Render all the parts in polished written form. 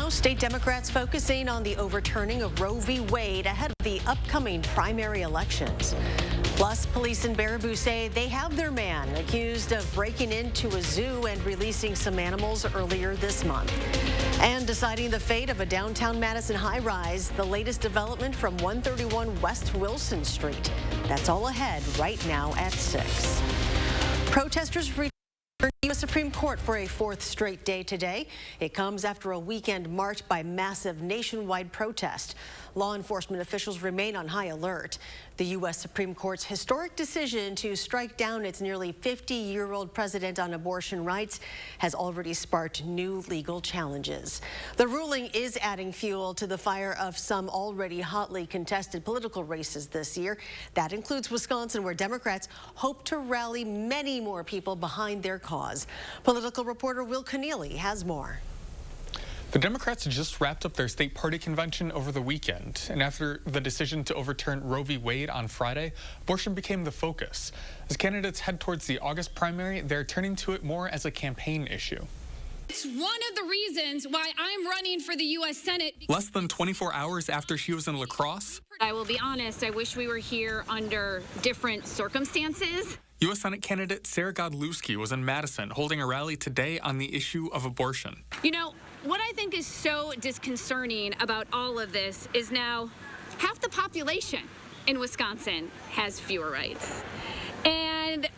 now, state Democrats focusing on the overturning of Roe v. Wade ahead of the upcoming primary elections. Plus, police in Baraboo say they have their man accused of breaking into a zoo and releasing some animals earlier this month. And deciding the fate of a downtown Madison high-rise, the latest development from 131 West Wilson Street. That's all ahead right now at 6. Protesters returned to the U.S. Supreme Court for a fourth straight day today. It comes after a weekend marked by massive nationwide protest. Law enforcement officials remain on high alert. The U.S. Supreme Court's historic decision to strike down its nearly 50-year-old precedent on abortion rights has already sparked new legal challenges. The ruling is adding fuel to the fire of some already hotly contested political races this year. That includes Wisconsin, where Democrats hope to rally many more people behind their cause. Political reporter Will Keneally has more. The Democrats just wrapped up their state party convention over the weekend, and after the decision to overturn Roe v. Wade on Friday, abortion became the focus. As candidates head towards the August primary, they're turning to it more as a campaign issue. It's one of the reasons why I'm running for the U.S. Senate. Less than 24 hours after she was in La Crosse, I will be honest, I wish we were here under different circumstances. U.S. Senate candidate Sarah Godlewski was in Madison holding a rally today on the issue of abortion. You know, what I think is so disconcerting about all of this is now half the population in Wisconsin has fewer rights. And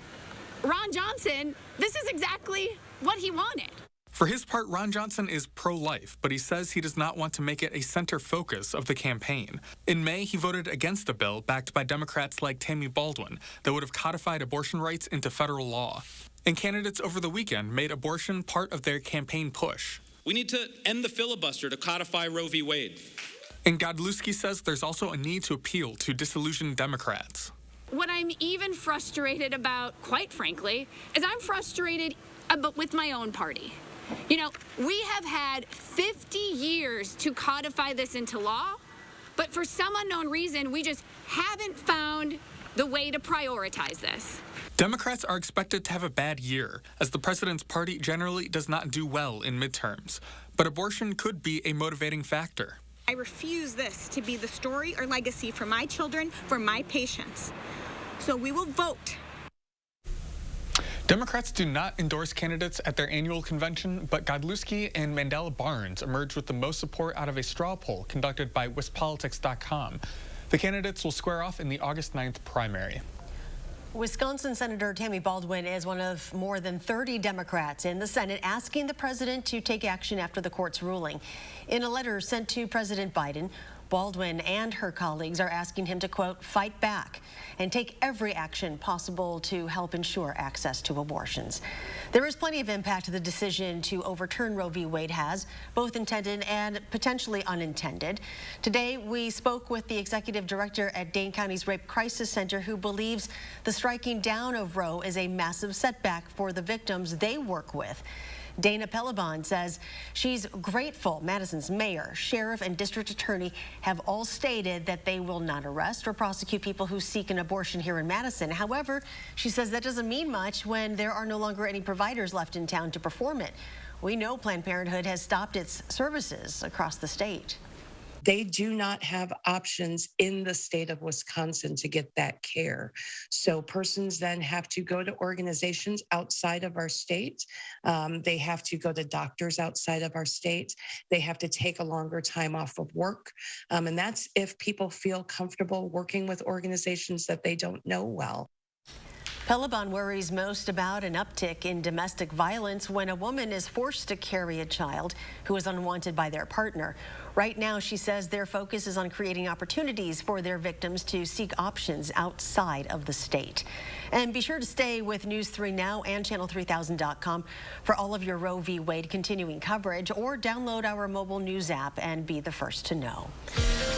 Ron Johnson, this is exactly what he wanted. For his part, Ron Johnson is pro-life, but he says he does not want to make it a center focus of the campaign. In May, he voted against a bill backed by Democrats like Tammy Baldwin that would have codified abortion rights into federal law. And candidates over the weekend made abortion part of their campaign push. We need to end the filibuster to codify Roe v. Wade. And Godlewski says there's also a need to appeal to disillusioned Democrats. What I'm even frustrated about, quite frankly, is I'm frustrated with my own party. You know, we have had 50 years to codify this into law, but for some unknown reason, we just haven't found the way to prioritize this. Democrats are expected to have a bad year, as the president's party generally does not do well in midterms. But abortion could be a motivating factor. I refuse this to be the story or legacy for my children, for my patients. So we will vote. Democrats do not endorse candidates at their annual convention, but Godlewski and Mandela Barnes emerged with the most support out of a straw poll conducted by WISCPolitics.com. The candidates will square off in the August 9th primary. Wisconsin Senator Tammy Baldwin is one of more than 30 Democrats in the Senate asking the president to take action after the court's ruling. In a letter sent to President Biden, Baldwin and her colleagues are asking him to, quote, fight back and take every action possible to help ensure access to abortions. There is plenty of impact the decision to overturn Roe v. Wade has, both intended and potentially unintended. Today, we spoke with the executive director at Dane County's Rape Crisis Center, who believes the striking down of Roe is a massive setback for the victims they work with. Dana Pelabon says she's grateful Madison's mayor, sheriff, and district attorney have all stated that they will not arrest or prosecute people who seek an abortion here in Madison. However, she says that doesn't mean much when there are no longer any providers left in town to perform it. We know Planned Parenthood has stopped its services across the state. They do not have options in the state of Wisconsin to get that care. So persons then have to go to organizations outside of our state. They have to go to doctors outside of our state. They have to take a longer time off of work. And that's if people feel comfortable working with organizations that they don't know well. Pelabon worries most about an uptick in domestic violence when a woman is forced to carry a child who is unwanted by their partner. Right now, she says their focus is on creating opportunities for their victims to seek options outside of the state. And be sure to stay with News 3 Now and Channel3000.com for all of your Roe v. Wade continuing coverage, or download our mobile news app and be the first to know.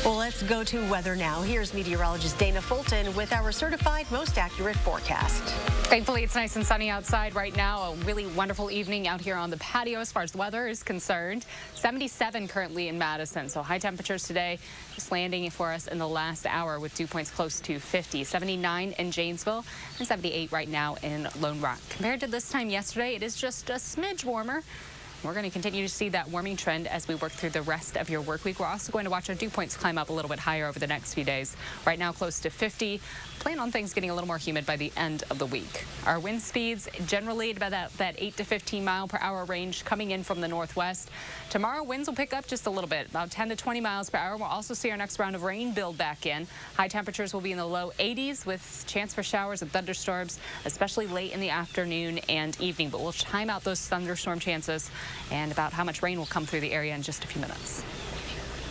Well, let's go to weather now. Here's meteorologist Dana Fulton with our certified most accurate forecast. Thankfully, it's nice and sunny outside right now. A really wonderful evening out here on the patio as far as the weather is concerned. 77 currently in Madison, so high temperatures today just landing for us in the last hour with dew points close to 50. 79 in Janesville and 78 right now in Lone Rock. Compared to this time yesterday, it is just a smidge warmer. we're going to continue to see that warming trend as we work through the rest of your work week. We're also going to watch our dew points climb up a little bit higher over the next few days. Right now, close to 50. Plan on things getting a little more humid by the end of the week. Our wind speeds generally at about that 8 to 15 mile per hour range coming in from the northwest. Tomorrow, winds will pick up just a little bit, about 10 to 20 miles per hour. We'll also see our next round of rain build back in. High temperatures will be in the low 80s with chance for showers and thunderstorms, especially late in the afternoon and evening. But we'll time out those thunderstorm chances and about how much rain will come through the area in just a few minutes.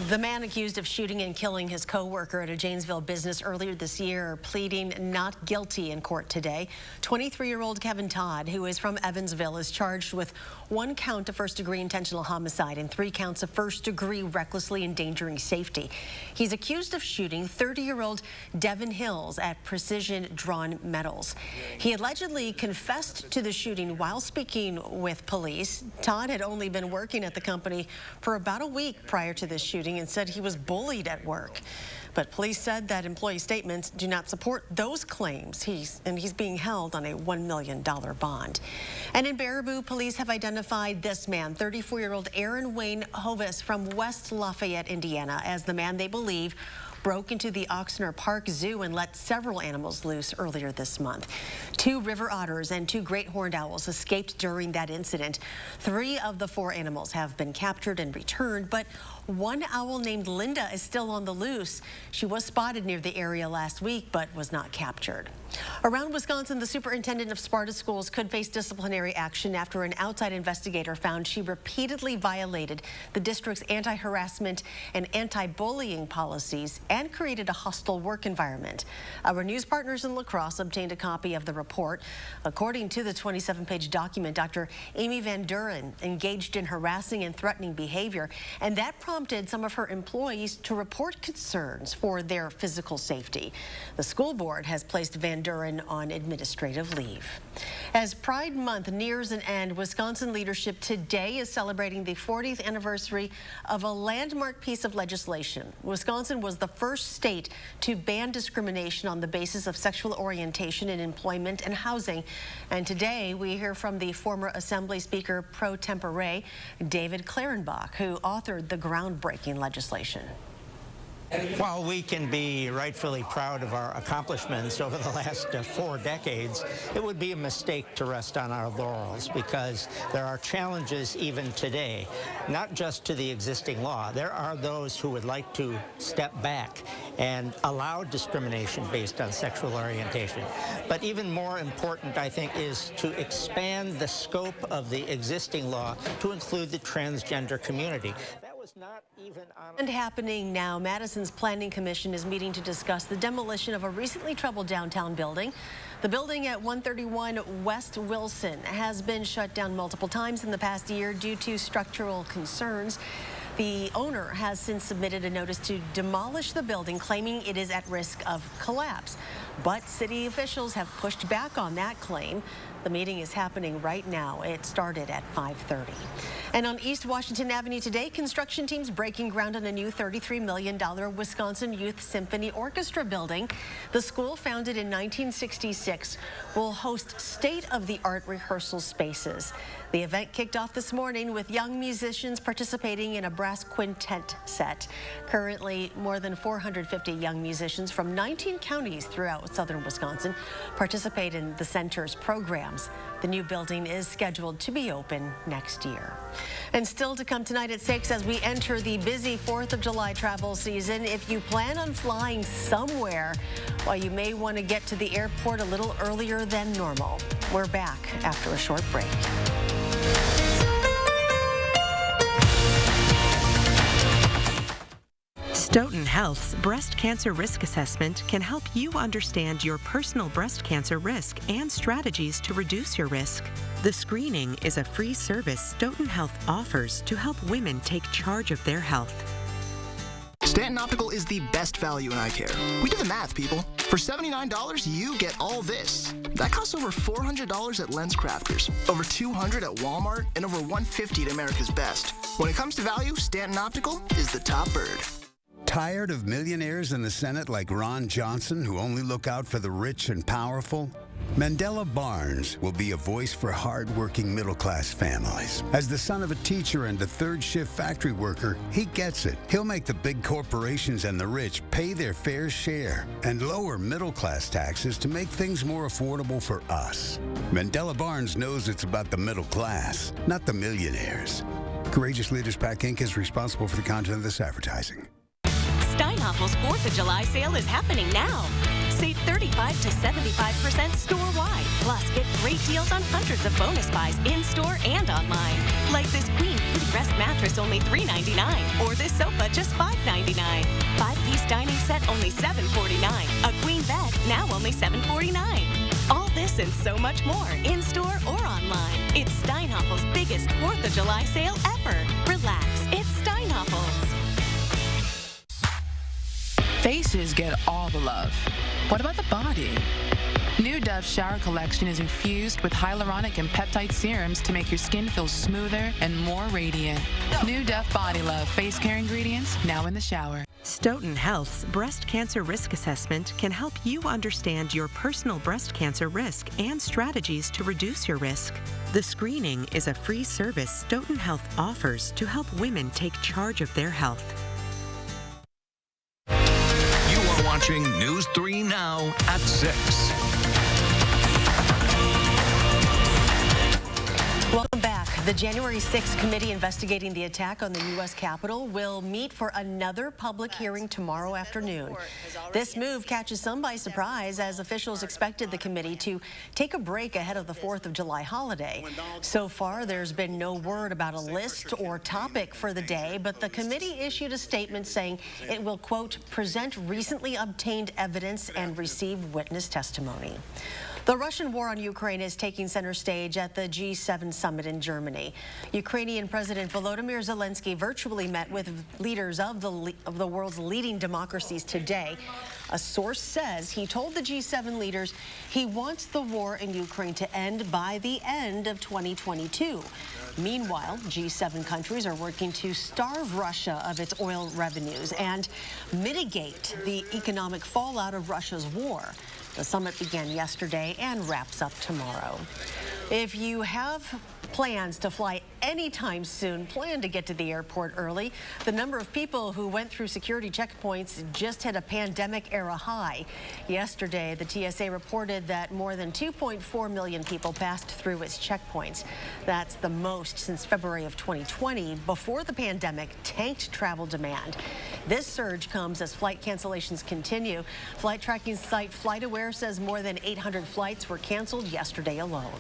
The man accused of shooting and killing his co-worker at a Janesville business earlier this year pleading not guilty in court today. 23-year-old Kevin Todd, who is from Evansville, is charged with 1 count of first-degree intentional homicide and 3 counts of first-degree recklessly endangering safety. He's accused of shooting 30-year-old Devin Hills at Precision Drawn Metals. He allegedly confessed to the shooting while speaking with police. Todd had only been working at the company for about a week prior to this shooting and said he was bullied at work. But police said that employee statements do not support those claims. He's being held on a $1 million bond. And in Baraboo, police have identified this man, 34-year-old Aaron Wayne Hovis from West Lafayette, Indiana, as the man they believe broke into the Oxnard Park Zoo and let several animals loose earlier this month. 2 river otters and 2 great horned owls escaped during that incident. 3 of the 4 animals have been captured and returned, but 1 owl named Linda is still on the loose. She was spotted near the area last week, but was not captured. Around Wisconsin, the superintendent of Sparta schools could face disciplinary action after an outside investigator found she repeatedly violated the district's anti-harassment and anti-bullying policies and created a hostile work environment. Our news partners in La Crosse obtained a copy of the report. According to the 27-page document, Dr. Amy Van Duren engaged in harassing and threatening behavior, and that prompted some of her employees to report concerns for their physical safety. The school board has placed Van Duren on administrative leave. As Pride Month nears an end, Wisconsin leadership today is celebrating the 40th anniversary of a landmark piece of legislation. Wisconsin was the first state to ban discrimination on the basis of sexual orientation in employment and housing. And today we hear from the former Assembly Speaker pro tempore, David Clarenbach, who authored the groundbreaking legislation. While we can be rightfully proud of our accomplishments over the last 4 decades, it would be a mistake to rest on our laurels because there are challenges even today, not just to the existing law. There are those who would like to step back and allow discrimination based on sexual orientation. But even more important, I think, is to expand the scope of the existing law to include the transgender community. Not even on. And happening now, Madison's Planning Commission is meeting to discuss the demolition of a recently troubled downtown building. The building at 131 West Wilson has been shut down multiple times in the past year due to structural concerns. The owner has since submitted a notice to demolish the building, claiming it is at risk of collapse. But city officials have pushed back on that claim. The meeting is happening right now. It started at 5:30. And on East Washington Avenue today, construction teams breaking ground on a new $33 million Wisconsin Youth Symphony Orchestra building. The school, founded in 1966, will host state-of-the-art rehearsal spaces. The event kicked off this morning with young musicians participating in a brass quintet set. Currently, more than 450 young musicians from 19 counties throughout southern Wisconsin participate in the center's programs. The new building is scheduled to be open next year. And still to come tonight at 6 as we enter the busy 4th of July travel season. If you plan on flying somewhere, well, you may want to get to the airport a little earlier than normal. We're back after a short break. Stoughton Health's Breast Cancer Risk Assessment can help you understand your personal breast cancer risk and strategies to reduce your risk. The screening is a free service Stoughton Health offers to help women take charge of their health. Stanton Optical is the best value in eye care. We do the math, people. For $79, you get all this. That costs over $400 at Lens Crafters, over $200 at Walmart, and over $150 at America's Best. When it comes to value, Stanton Optical is the top bird. Tired of millionaires in the Senate like Ron Johnson who only look out for the rich and powerful? Mandela Barnes will be a voice for hard-working middle-class families. As the son of a teacher and a third-shift factory worker, he gets it. He'll make the big corporations and the rich pay their fair share and lower middle-class taxes to make things more affordable for us. Mandela Barnes knows it's about the middle class, not the millionaires. Courageous Leaders PAC Inc. is responsible for the content of this advertising. Steinhaffel's 4th of July sale is happening now. Save 35 to 75% store-wide. Plus, get great deals on hundreds of bonus buys in-store and online. Like this Queen Beauty Rest mattress, only $3.99. Or this sofa, just $5.99. 5-piece dining set, only $7.49. A queen bed, now only $7.49. All this and so much more, in-store or online. It's Steinhaffel's biggest 4th of July sale ever. Relax, it's Steinhaffel's. Faces get all the love. What about the body? New Dove Shower Collection is infused with hyaluronic and peptide serums to make your skin feel smoother and more radiant. New Dove Body Love face care ingredients now in the shower. Stoughton Health's breast cancer risk assessment can help you understand your personal breast cancer risk and strategies to reduce your risk. The screening is a free service Stoughton Health offers to help women take charge of their health. Watching News 3 Now at 6. Welcome back. The January 6th committee investigating the attack on the U.S. Capitol will meet for another public hearing tomorrow afternoon. This move catches some by surprise as officials expected the committee to take a break ahead of the 4th of July holiday. So far, there's been no word about a list or topic for the day, but the committee issued a statement saying it will, quote, present recently obtained evidence and receive witness testimony. The Russian war on Ukraine is taking center stage at the G7 summit in Germany. Ukrainian President Volodymyr Zelensky virtually met with leaders of the world's leading democracies today. A source says he told the G7 leaders he wants the war in Ukraine to end by the end of 2022. Meanwhile, G7 countries are working to starve Russia of its oil revenues and mitigate the economic fallout of Russia's war. The summit began yesterday and wraps up tomorrow. If you have plans to fly anytime soon, plan to get to the airport early. The number of people who went through security checkpoints just hit a pandemic-era high. Yesterday, the TSA reported that more than 2.4 million people passed through its checkpoints. That's the most since February of 2020, before the pandemic tanked travel demand. This surge comes as flight cancellations continue. Flight tracking site FlightAware says more than 800 flights were canceled yesterday alone.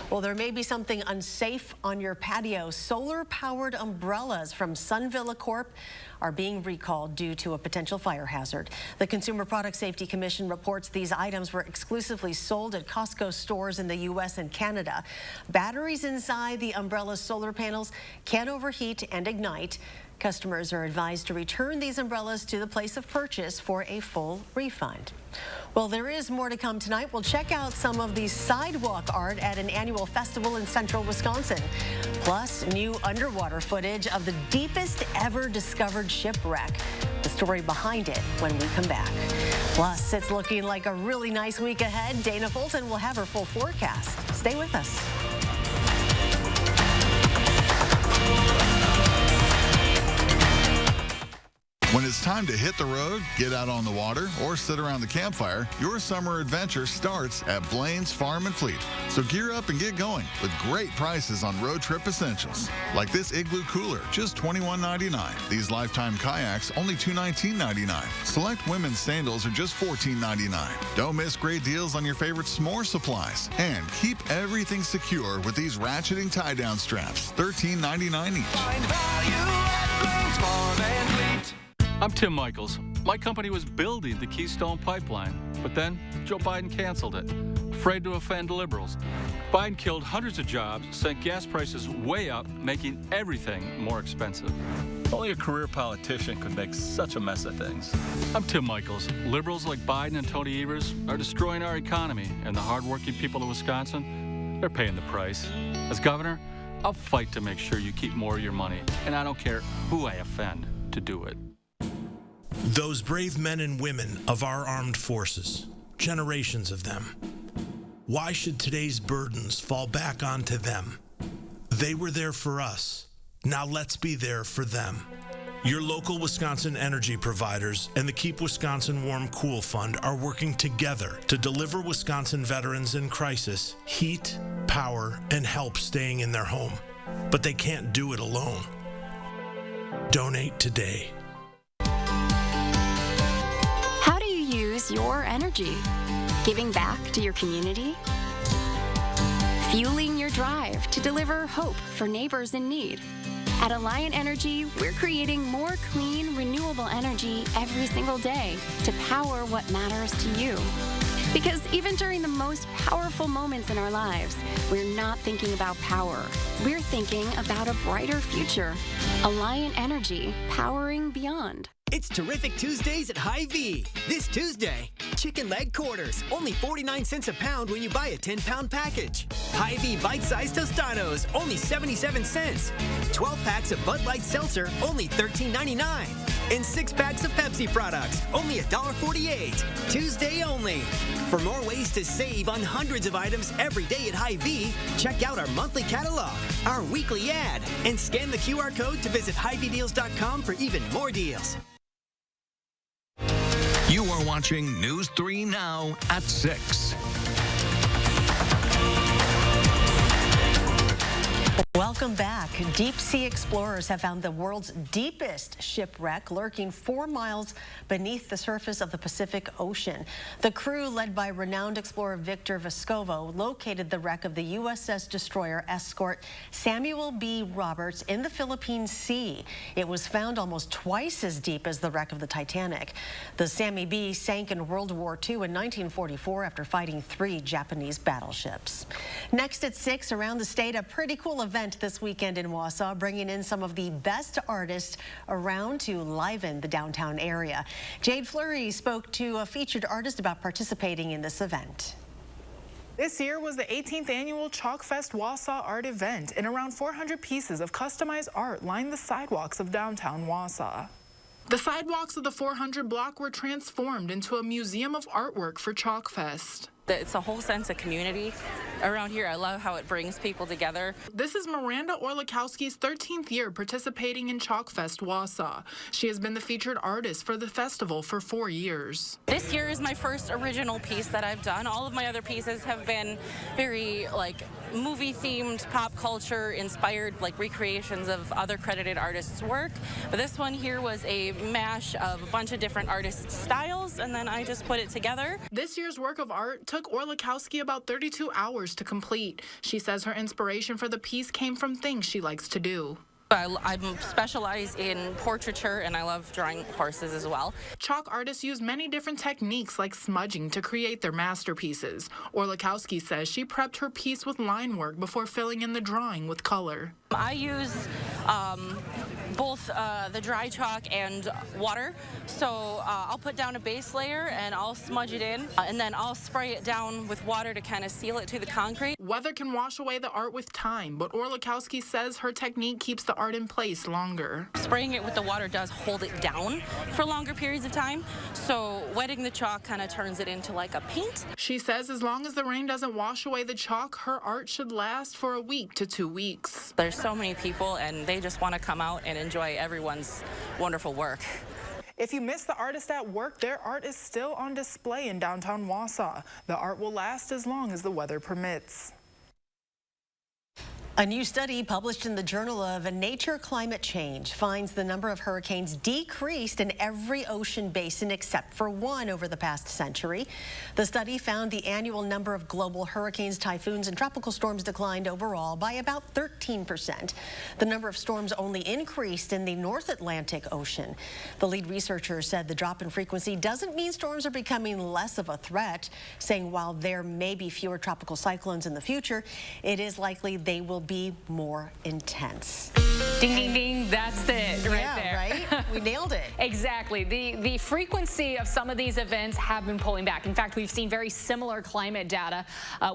Well, there may be something unsafe on your patio. Solar-powered umbrellas from Sunvilla Corp are being recalled due to a potential fire hazard. The Consumer Product Safety Commission reports these items were exclusively sold at Costco stores in the U.S. and Canada. Batteries inside the umbrella's solar panels can overheat and ignite. Customers are advised to return these umbrellas to the place of purchase for a full refund. Well, there is more to come tonight. We'll check out some of the sidewalk art at an annual festival in central Wisconsin. Plus, new underwater footage of the deepest ever discovered shipwreck. The story behind it when we come back. Plus, it's looking like a really nice week ahead. Dana Fulton will have her full forecast. Stay with us. When it's time to hit the road, get out on the water, or sit around the campfire, your summer adventure starts at Blaine's Farm and Fleet. So gear up and get going with great prices on road trip essentials. Like this Igloo cooler, just $21.99. These Lifetime kayaks, only $219.99. Select women's sandals are just $14.99. Don't miss great deals on your favorite s'more supplies. And keep everything secure with these ratcheting tie-down straps, $13.99 each. Find value at Blaine's Farm and Fleet. I'm Tim Michaels. My company was building the Keystone Pipeline, but then Joe Biden canceled it, afraid to offend liberals. Biden killed hundreds of jobs, sent gas prices way up, making everything more expensive. Only a career politician could make such a mess of things. I'm Tim Michaels. Liberals like Biden and Tony Evers are destroying our economy, and the hardworking people of Wisconsin, they're paying the price. As governor, I'll fight to make sure you keep more of your money, and I don't care who I offend to do it. Those brave men and women of our armed forces, generations of them, Why should today's burdens fall back onto them? They were there for us. Now let's be there for them. Your local Wisconsin energy providers and the Keep Wisconsin Warm Cool Fund are working together to deliver Wisconsin veterans in crisis heat, power, and help staying in their home. But they can't do it alone. Donate today. How do you use your energy? Giving back to your community? Fueling your drive to deliver hope for neighbors in need? At Alliant Energy, we're creating more clean, renewable energy every single day to power what matters to you. Because even during the most powerful moments in our lives, we're not thinking about power. We're thinking about a brighter future. Alliant Energy, powering beyond. It's Terrific Tuesdays at Hy-Vee. This Tuesday, chicken leg quarters, only 49 cents a pound when you buy a 10-pound package. Hy-Vee bite-sized Tostados, only 77 cents. 12 packs of Bud Light Seltzer, only $13.99. And 6 packs of Pepsi products, only $1.48. Tuesday only. For more ways to save on hundreds of items every day at Hy-Vee, check out our monthly catalog, our weekly ad, and scan the QR code to visit HyVeeDeals.com for even more deals. You are watching News 3 Now at 6. Welcome back. Deep sea explorers have found the world's deepest shipwreck lurking 4 miles beneath the surface of the Pacific Ocean. The crew, led by renowned explorer Victor Vescovo, located the wreck of the USS destroyer escort Samuel B. Roberts in the Philippine Sea. It was found almost twice as deep as the wreck of the Titanic. The Sammy B sank in World War II in 1944 after fighting 3 Japanese battleships. Next at 6, around the state, a pretty cool event this weekend in Wausau, bringing in some of the best artists around to liven the downtown area. Jade Fleury spoke to a featured artist about participating in this event. This year was the 18th annual Chalk Fest Wausau art event, and around 400 pieces of customized art lined the sidewalks of downtown Wausau. The sidewalks of the 400 block were transformed into a museum of artwork for Chalk Fest. It's a whole sense of community around here. I love how it brings people together. This is Miranda Orlikowski's 13th year participating in Chalk Fest Wausau. She has been the featured artist for the festival for 4 years. This year is my first original piece that I've done. All of my other pieces have been very movie-themed, pop culture inspired, recreations of other credited artists' work. But this one here was a mash of a bunch of different artists' styles, and then I just put it together. This year's work of art took Orlikowski about 32 hours to complete. She says her inspiration for the piece came from things she likes to do. I specialize in portraiture, and I love drawing horses as well. Chalk artists use many different techniques like smudging to create their masterpieces. Orlikowski says she prepped her piece with line work before filling in the drawing with color. I use both the dry chalk and water. So I'll put down a base layer and I'll smudge it in, and then I'll spray it down with water to kind of seal it to the concrete. Weather can wash away the art with time, but Orlikowski says her technique keeps the art in place longer. Spraying it with the water does hold it down for longer periods of time, so wetting the chalk kind of turns it into like a paint. She says as long as the rain doesn't wash away the chalk, her art should last for a week to 2 weeks. There's so many people, and they just want to come out and enjoy everyone's wonderful work. If you miss the artist at work, their art is still on display in downtown Wausau. The art will last as long as the weather permits. A new study published in the Journal of Nature Climate Change finds the number of hurricanes decreased in every ocean basin except for one over the past century. The study found the annual number of global hurricanes, typhoons, and tropical storms declined overall by about 13%. The number of storms only increased in the North Atlantic Ocean. The lead researcher said the drop in frequency doesn't mean storms are becoming less of a threat, saying while there may be fewer tropical cyclones in the future, it is likely they will be more intense. Ding, ding, ding. That's it right there. Right? We nailed it. Exactly. The frequency of some of these events have been pulling back. In fact, we've seen very similar climate data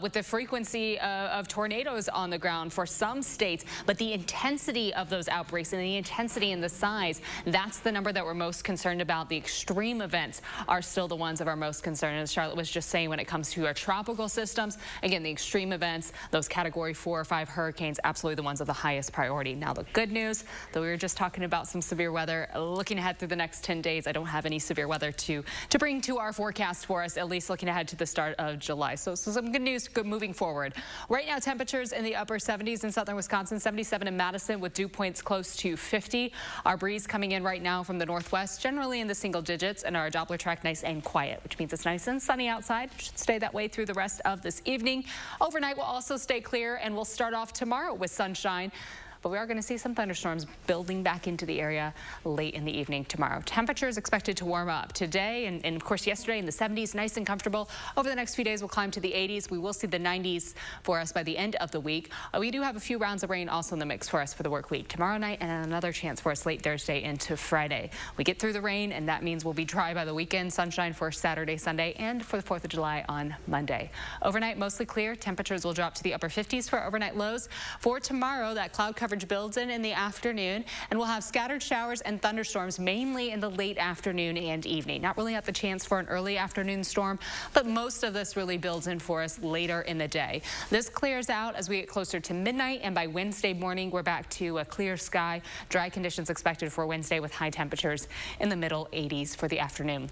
with the frequency of tornadoes on the ground for some states, but the intensity of those outbreaks and the intensity and the size, that's the number that we're most concerned about. The extreme events are still the ones of our most concern. As Charlotte was just saying, when it comes to our tropical systems, again, the extreme events, those category 4 or 5 hurricanes, absolutely the ones of the highest priority. Now, the good news, though we were just talking about some severe weather, looking ahead through the next 10 days, I don't have any severe weather to bring to our forecast for us, at least looking ahead to the start of July. So some good news moving forward. Right now, temperatures in the upper 70s in southern Wisconsin, 77 in Madison with dew points close to 50. Our breeze coming in right now from the northwest, generally in the single digits, and our Doppler track nice and quiet, which means it's nice and sunny outside. Should stay that way through the rest of this evening. Overnight will also stay clear, and we'll start off tomorrow with sunshine. But we are going to see some thunderstorms building back into the area late in the evening tomorrow. Temperatures expected to warm up today and of course yesterday in the 70s, nice and comfortable. Over the next few days, we'll climb to the 80s. We will see the 90s for us by the end of the week. We do have a few rounds of rain also in the mix for us for the work week tomorrow night, and another chance for us late Thursday into Friday. We get through the rain, and that means we'll be dry by the weekend. Sunshine for Saturday, Sunday, and for the 4th of July on Monday. Overnight, mostly clear. Temperatures will drop to the upper 50s for overnight lows. For tomorrow, that cloud coverage builds in the afternoon, and we'll have scattered showers and thunderstorms mainly in the late afternoon and evening. Not really have the chance for an early afternoon storm, but most of this really builds in for us later in the day. This clears out as we get closer to midnight, and by Wednesday morning, we're back to a clear sky. Dry conditions expected for Wednesday with high temperatures in the middle 80s for the afternoon.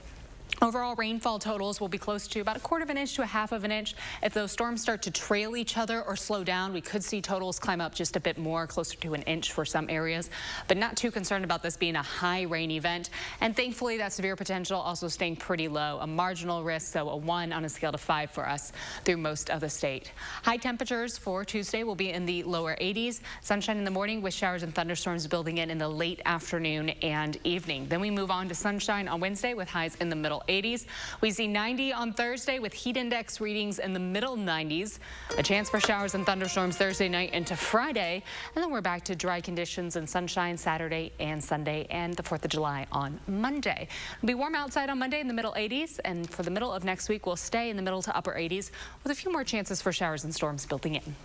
Overall rainfall totals will be close to about 1/4 of an inch to 1/2 of an inch. If those storms start to trail each other or slow down, we could see totals climb up just a bit more, closer to an inch for some areas, but not too concerned about this being a high rain event. And thankfully, that severe potential also staying pretty low, a marginal risk, so a 1 on a scale to 5 for us through most of the state. High temperatures for Tuesday will be in the lower 80s. Sunshine in the morning with showers and thunderstorms building in the late afternoon and evening. Then we move on to sunshine on Wednesday with highs in the middle 80s. We see 90 on Thursday with heat index readings in the middle 90s. A chance for showers and thunderstorms Thursday night into Friday. And then we're back to dry conditions and sunshine Saturday and Sunday and the 4th of July on Monday. It'll be warm outside on Monday in the middle 80s. And for the middle of next week, we'll stay in the middle to upper 80s with a few more chances for showers and storms building in.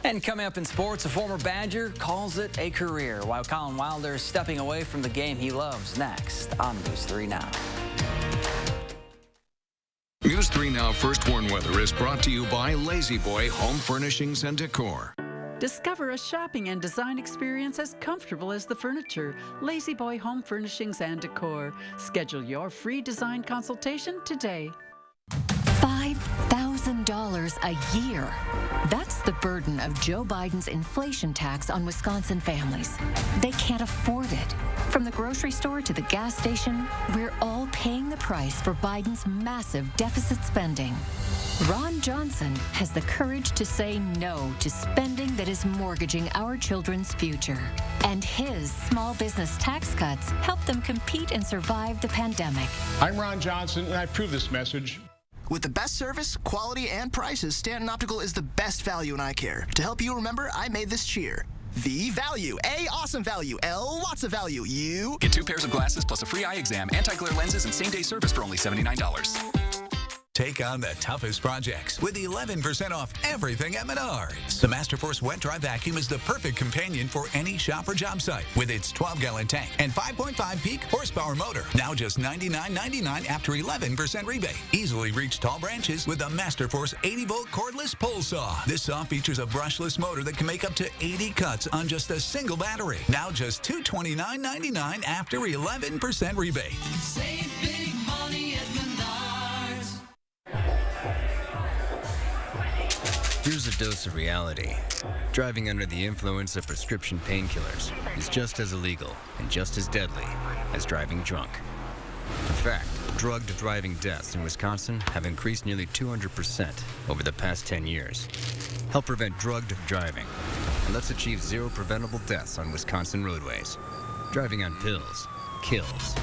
And coming up in sports, a former Badger calls it a career, while Colin Wilder is stepping away from the game he loves. Next on News 3 Now. News 3 Now First Warn Weather is brought to you by Lazy Boy Home Furnishings and Decor. Discover a shopping and design experience as comfortable as the furniture. Lazy Boy Home Furnishings and Decor. Schedule your free design consultation today. $5,000 a year. That's the burden of Joe Biden's inflation tax on Wisconsin families. They can't afford it. From the grocery store to the gas station, we're all paying the price for Biden's massive deficit spending. Ron Johnson has the courage to say no to spending that is mortgaging our children's future. And his small business tax cuts help them compete and survive the pandemic. I'm Ron Johnson, and I approve this message. With the best service, quality, and prices, Stanton Optical is the best value in eye care. To help you remember, I made this cheer. V value. A, awesome value. L, lots of value. U. Get 2 pairs of glasses plus a free eye exam, anti-glare lenses, and same-day service for only $79. Take on the toughest projects with 11% off everything at Menards. The Masterforce Wet Dry Vacuum is the perfect companion for any shop or job site with its 12-gallon tank and 5.5 peak horsepower motor. Now just $99.99 after 11% rebate. Easily reach tall branches with the Masterforce 80-volt cordless pole saw. This saw features a brushless motor that can make up to 80 cuts on just a single battery. Now just $229.99 after 11% rebate. Save big money at Menards. Here's a dose of reality. Driving under the influence of prescription painkillers is just as illegal and just as deadly as driving drunk. In fact, drugged driving deaths in Wisconsin have increased nearly 200% over the past 10 years. Help prevent drugged driving, and let's achieve 0 preventable deaths on Wisconsin roadways. Driving on pills kills.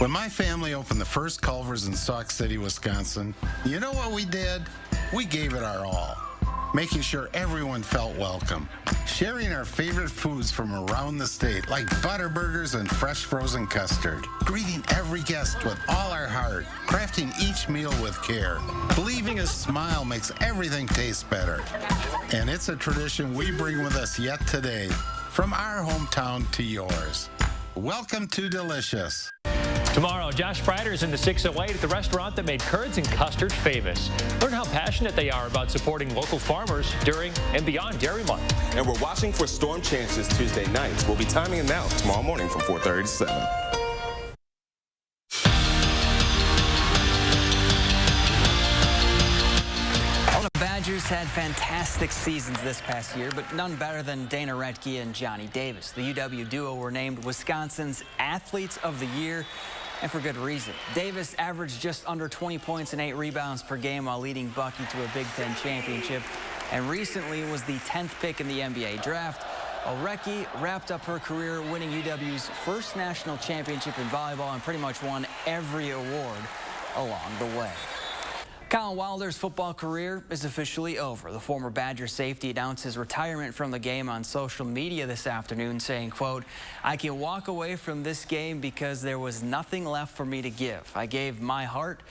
When my family opened the first Culver's in Sauk City, Wisconsin, you know what we did? We gave it our all, making sure everyone felt welcome, sharing our favorite foods from around the state, like Butterburgers and fresh frozen custard, greeting every guest with all our heart, crafting each meal with care, believing a smile makes everything taste better. And it's a tradition we bring with us yet today, from our hometown to yours. Welcome to Delicious. Tomorrow, Josh Sprider's in the 608 at the restaurant that made curds and custard famous. Learn how passionate they are about supporting local farmers during and beyond Dairy Month. And we're watching for storm chances Tuesday nights. We'll be timing them out tomorrow morning from 4:30 to 7. The Badgers had fantastic seasons this past year, but none better than Dana Ratke and Johnny Davis. The UW duo were named Wisconsin's Athletes of the Year, and for good reason. Davis averaged just under 20 points and 8 rebounds per game while leading Bucky to a Big Ten championship, and recently was the 10th pick in the NBA draft. While Ratke wrapped up her career winning UW's first national championship in volleyball and pretty much won every award along the way. Colin Wilder's football career is officially over. The former Badger safety announced his retirement from the game on social media this afternoon, saying, quote, "I can walk away from this game because there was nothing left for me to give. I gave my heart,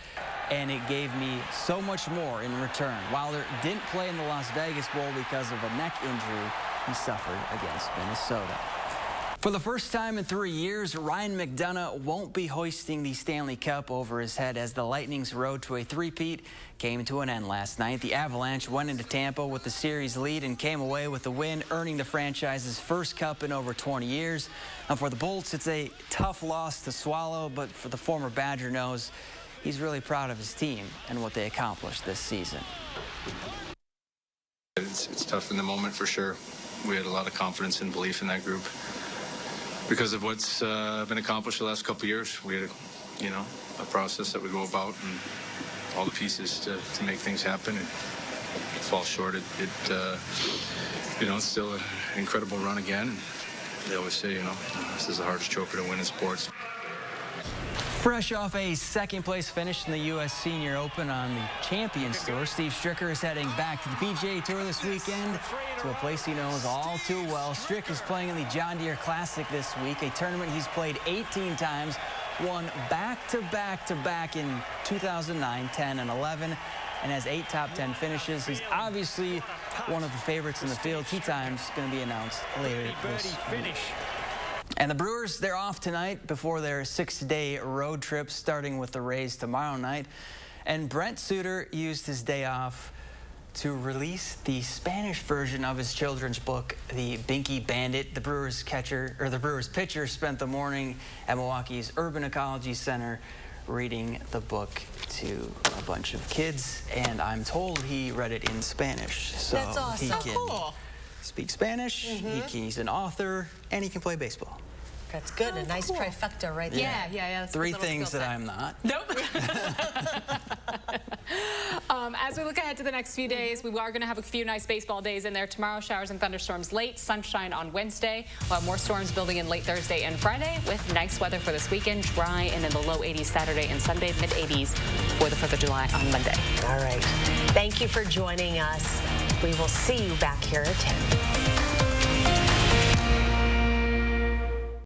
and it gave me so much more in return." Wilder didn't play in the Las Vegas Bowl because of a neck injury he suffered against Minnesota. For the first time in 3 years, Ryan McDonough won't be hoisting the Stanley Cup over his head as the Lightning's road to a three-peat came to an end last night. The Avalanche went into Tampa with the series lead and came away with the win, earning the franchise's first cup in over 20 years. And for the Bolts, it's a tough loss to swallow, but for the former Badger knows he's really proud of his team and what they accomplished this season. It's tough in the moment for sure. We had a lot of confidence and belief in that group because of what's been accomplished the last couple of years. We had a process that we go about and all the pieces to make things happen, and fall short. It's still an incredible run again. And they always say, this is the hardest trophy to win in sports. Fresh off a second-place finish in the U.S. Senior Open on the Champions Tour, Steve Stricker is heading back to the PGA Tour this weekend to a place he knows all too well. Strick is playing in the John Deere Classic this week, a tournament he's played 18 times, won back-to-back in 2009, 10, and 11, and has 8 top 10 finishes. He's obviously one of the favorites in the field. Tee time's going to be announced later this week. And the Brewers, they're off tonight before their 6-day road trip, starting with the Rays tomorrow night. And Brent Suter used his day off to release the Spanish version of his children's book, The Binky Bandit. The Brewers pitcher spent the morning at Milwaukee's Urban Ecology Center reading the book to a bunch of kids, and I'm told he read it in Spanish. So that's awesome. He can speak Spanish, he's an author, and he can play baseball. That's good. A nice trifecta right there. Yeah. That's 3 things that I'm not. Nope. As we look ahead to the next few days, we are going to have a few nice baseball days in there. Tomorrow, showers and thunderstorms late, sunshine on Wednesday. We'll have more storms building in late Thursday and Friday with nice weather for this weekend, dry and in the low 80s Saturday and Sunday, mid-80s for the 4th of July on Monday. All right. Thank you for joining us. We will see you back here at 10.